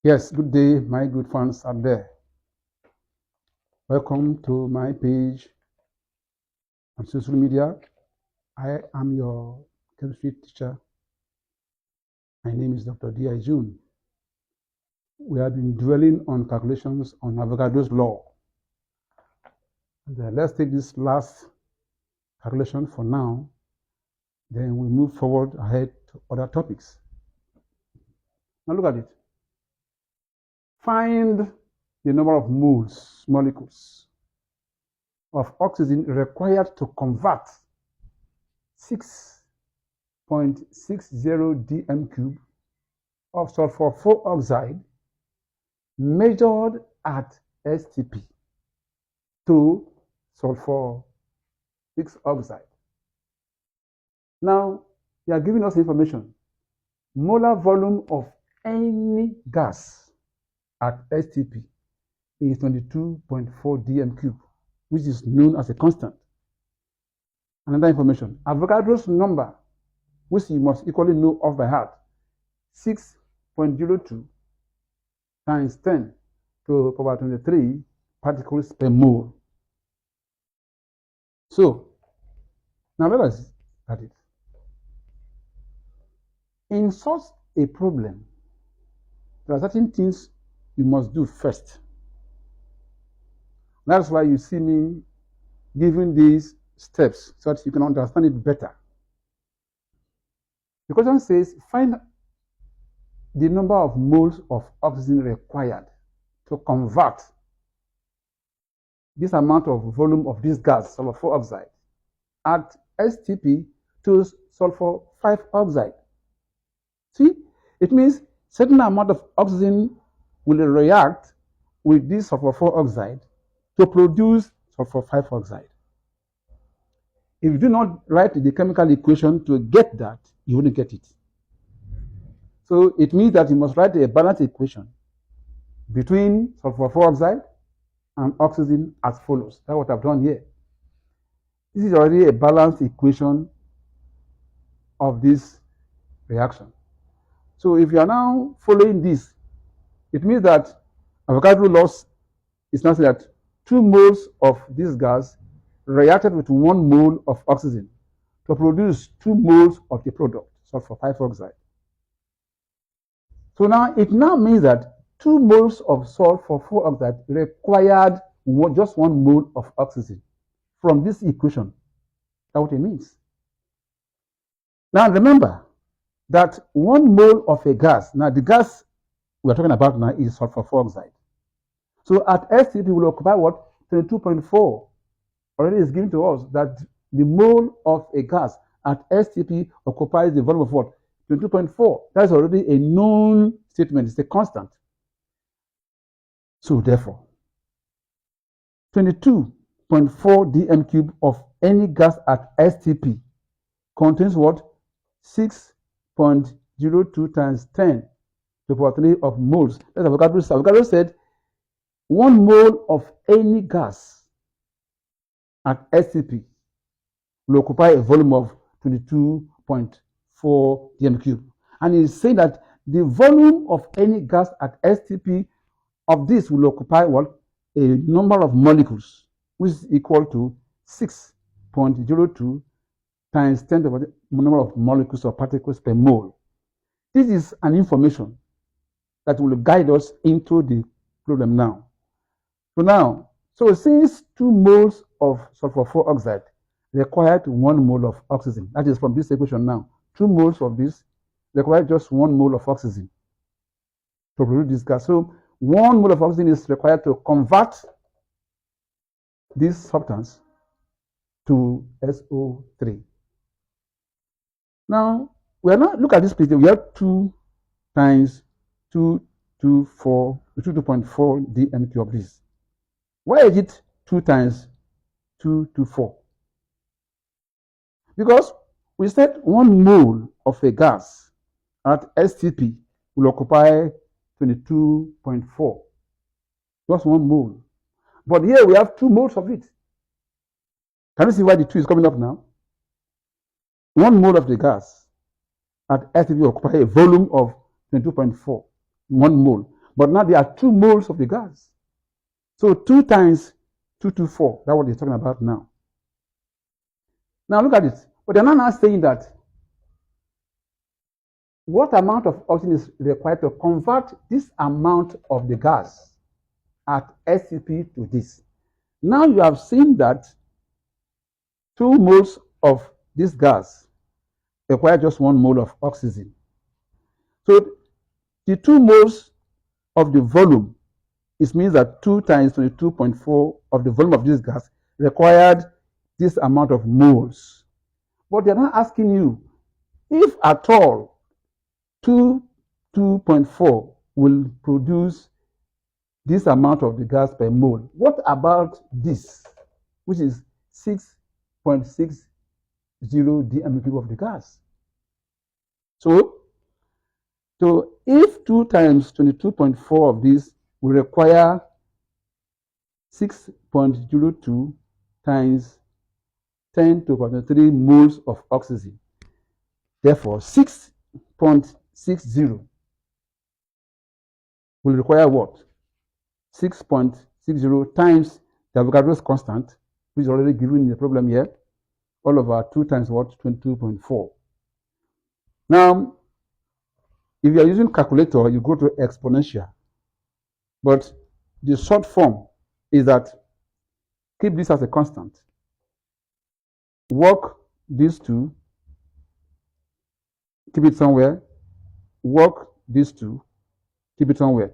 Yes, good day, my good fans out there. Welcome to my page on social media. I am your chemistry teacher. My name is Dr. D.I. June. We have been dwelling on calculations on Avogadro's law. And let's take this last calculation for now. Then we move forward ahead to other topics. Now look at it. Find the number of molecules of oxygen required to convert 6.60 dm cube of sulfur 4 oxide measured at STP to sulfur 6 oxide. Now, they are giving us information. Molar volume of any gas at STP is 22.4 dm cube, which is known as a constant. Another information, Avogadro's number, which you must equally know off by heart, 6.02 times 10 to the power 23 particles per mole. So, now let us look at it. In such a problem, there are certain things you must do first. That's why you see me giving these steps so that you can understand it better. The question says, find the number of moles of oxygen required to convert this amount of volume of this gas, sulfur 4 oxide, at STP to sulfur 5 oxide. See, it means certain amount of oxygen will react with this sulfur 4 oxide to produce sulfur 5 oxide. If you do not write the chemical equation to get that, you wouldn't get it. So it means that you must write a balanced equation between sulfur 4 oxide and oxygen as follows. That's what I've done here. This is already a balanced equation of this reaction. So if you are now following this, it means that Avogadro law is now saying that 2 moles of this gas reacted with 1 mole of oxygen to produce 2 moles of the product, sulfur 5 oxide. So now it now means that 2 moles of sulfur 4 oxide required just 1 mole of oxygen from this equation. That's what it means. Now remember that 1 mole of a gas, now the gas we are talking about now is sulfur 4 oxide. So at STP we will occupy what? 22.4. Already is given to us that the mole of a gas at STP occupies the volume of what? 22.4. That's already a known statement. It's a constant. So therefore, 22.4 dm cube of any gas at STP contains what? 6.02 times 10 to the power 3 of moles. That's Avogadro. Avogadro said 1 mole of any gas at STP will occupy a volume of 22.4 dm cube. And he's saying that the volume of any gas at STP of this will occupy what? A number of molecules, which is equal to 6.02 times 10 to the number of molecules or particles per mole. This is an information that will guide us into the problem now. So since 2 moles of sulfur 4 oxide required 1 mole of oxygen, that is from this equation now, 2 moles of this require just 1 mole of oxygen to produce this gas. So 1 mole of oxygen is required to convert this substance to SO3. Now, we are not, look at this place, we have 2 times 2.4 dm cube of this. Why is it 2 times 224? Because we said 1 mole of a gas at STP will occupy 22.4. Just 1 mole. But here we have 2 moles of it. Can you see why the 2 is coming up now? 1 mole of the gas at STP will occupy a volume of 22.4. 1 mole. But now there are 2 moles of the gas. So 2 times 224, that's what they're talking about now. Now look at it. But they're not now saying that what amount of oxygen is required to convert this amount of the gas at STP to this. Now you have seen that 2 moles of this gas require just 1 mole of oxygen. So the 2 moles of the volume, it means that 2 times 22.4 of the volume of this gas required this amount of moles. But they're not asking you if at all 2.4 will produce this amount of the gas per mole. What about this, which is 6.60 dm³ of the gas? So if 2 times 22.4 of this will require 6.02 times 10 to the power 3 moles of oxygen. Therefore, 6.60 will require what? 6.60 times the Avogadro's constant, which is already given in the problem here, all over 2 times what? 22.4. Now, if you are using calculator, you go to exponential. But the short form is that keep this as a constant. Work these two, keep it somewhere. Work these two, keep it somewhere.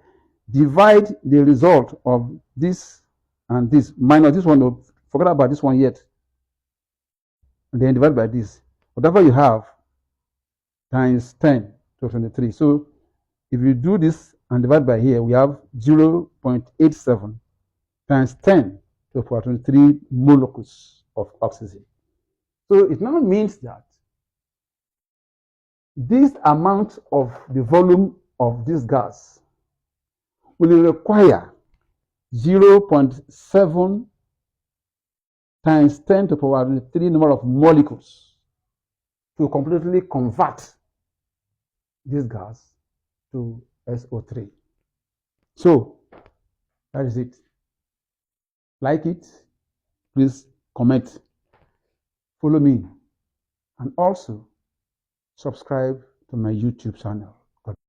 Divide the result of this and this, minus this one, forget about this one yet. And then divide by this. Whatever you have, times 10 to 23. So if you do this and divide by here, we have 0.87 times 10 to the power 23 molecules of oxygen. So it now means that this amount of the volume of this gas will require 0.7 times 10 to the power 23 number of molecules to completely convert this gas to SO3. So that is it. Like it, please comment, follow me, and also subscribe to my YouTube channel.